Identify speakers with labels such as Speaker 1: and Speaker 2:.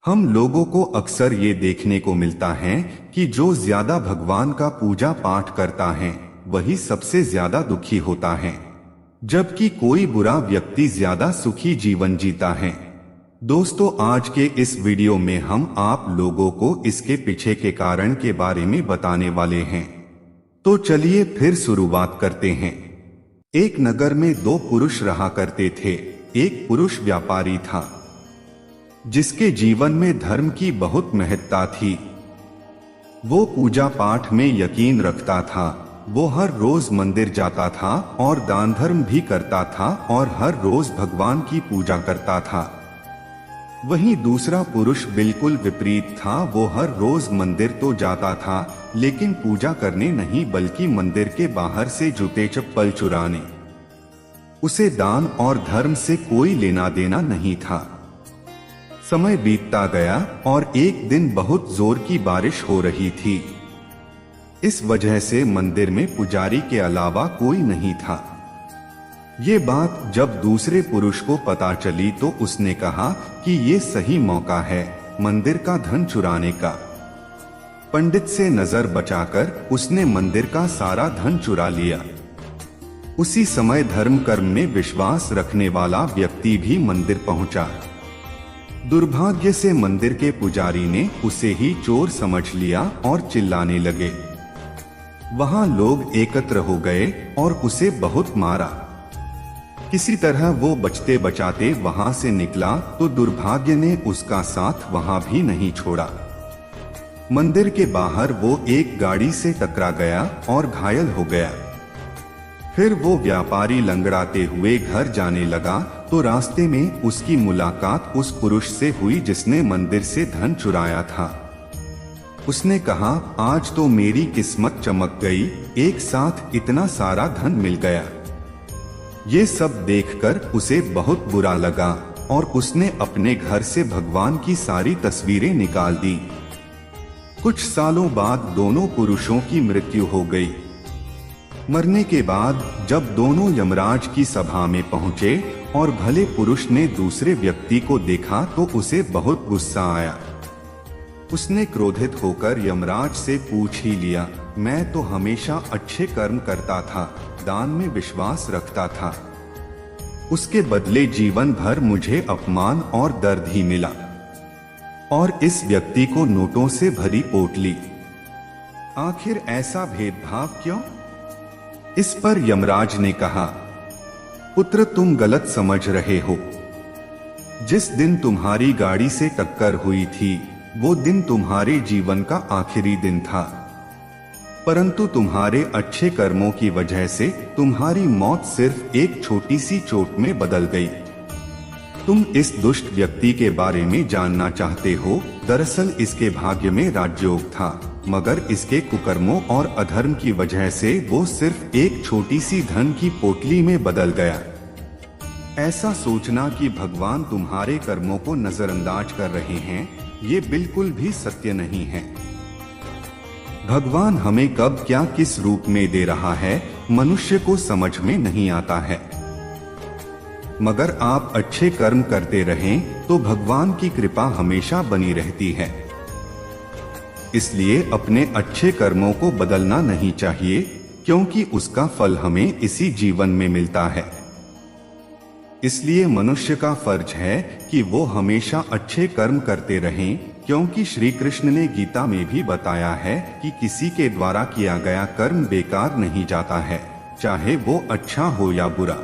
Speaker 1: हम लोगों को अक्सर ये देखने को मिलता है कि जो ज्यादा भगवान का पूजा पाठ करता है वही सबसे ज्यादा दुखी होता है, जबकि कोई बुरा व्यक्ति ज्यादा सुखी जीवन जीता है। दोस्तों, आज के इस वीडियो में हम आप लोगों को इसके पीछे के कारण के बारे में बताने वाले हैं। तो चलिए फिर शुरुआत करते हैं। एक नगर में दो पुरुष रहा करते थे। एक पुरुष व्यापारी था जिसके जीवन में धर्म की बहुत महत्ता थी। वो पूजा पाठ में यकीन रखता था। वो हर रोज मंदिर जाता था और दान धर्म भी करता था और हर रोज भगवान की पूजा करता था। वहीं दूसरा पुरुष बिल्कुल विपरीत था। वो हर रोज मंदिर तो जाता था लेकिन पूजा करने नहीं बल्कि मंदिर के बाहर से जूते चप्पल चुराने। उसे दान और धर्म से कोई लेना देना नहीं था। समय बीतता गया और एक दिन बहुत जोर की बारिश हो रही थी। इस वजह से मंदिर में पुजारी के अलावा कोई नहीं था। ये बात जब दूसरे पुरुष को पता चली तो उसने कहा कि ये सही मौका है मंदिर का धन चुराने का। पंडित से नजर बचाकर उसने मंदिर का सारा धन चुरा लिया। उसी समय धर्म कर्म में विश्वास रखने वाला व्यक्ति भी मंदिर पहुंचा। दुर्भाग्य से मंदिर के पुजारी ने उसे ही चोर समझ लिया और चिल्लाने लगे। वहां लोग एकत्र हो गए और उसे बहुत मारा। किसी तरह वो बचते बचाते वहां से निकला तो दुर्भाग्य ने उसका साथ वहां भी नहीं छोड़ा। मंदिर के बाहर वो एक गाड़ी से टकरा गया और घायल हो गया। फिर वो व्यापारी लंगड़ाते हुए घर जाने लगा तो रास्ते में उसकी मुलाकात उस पुरुष से हुई जिसने मंदिर से धन चुराया था। उसने कहा, आज तो मेरी किस्मत चमक गई, एक साथ इतना सारा धन मिल गया। ये सब देखकर उसे बहुत बुरा लगा और उसने अपने घर से भगवान की सारी तस्वीरें निकाल दी। कुछ सालों बाद दोनों पुरुषों की मृत्यु हो गई। मरने के बाद जब दोनों यमराज की सभा में पहुंचे और भले पुरुष ने दूसरे व्यक्ति को देखा तो उसे बहुत गुस्सा आया। उसने क्रोधित होकर यमराज से पूछ ही लिया, मैं तो हमेशा अच्छे कर्म करता था, दान में विश्वास रखता था, उसके बदले जीवन भर मुझे अपमान और दर्द ही मिला, और इस व्यक्ति को नोटों से भरी पोटली। आखिर ऐसा भेदभाव क्यों? इस पर यमराज ने कहा, पुत्र तुम गलत समझ रहे हो। जिस दिन तुम्हारी गाड़ी से टक्कर हुई थी वो दिन तुम्हारे जीवन का आखिरी दिन था, परंतु तुम्हारे अच्छे कर्मों की वजह से तुम्हारी मौत सिर्फ एक छोटी सी चोट में बदल गई। तुम इस दुष्ट व्यक्ति के बारे में जानना चाहते हो। दरअसल इसके भाग्य में राजयोग था, मगर इसके कुकर्मों और अधर्म की वजह से वो सिर्फ एक छोटी सी धन की पोटली में बदल गया। ऐसा सोचना कि भगवान तुम्हारे कर्मों को नजरअंदाज कर रहे हैं, ये बिल्कुल भी सत्य नहीं है। भगवान हमें कब क्या किस रूप में दे रहा है मनुष्य को समझ में नहीं आता है। मगर आप अच्छे कर्म करते रहें तो भगवान की कृपा हमेशा बनी रहती है। इसलिए अपने अच्छे कर्मों को बदलना नहीं चाहिए, क्योंकि उसका फल हमें इसी जीवन में मिलता है। इसलिए मनुष्य का फर्ज है कि वो हमेशा अच्छे कर्म करते रहें, क्योंकि श्री कृष्ण ने गीता में भी बताया है कि किसी के द्वारा किया गया कर्म बेकार नहीं जाता है, चाहे वो अच्छा हो या बुरा।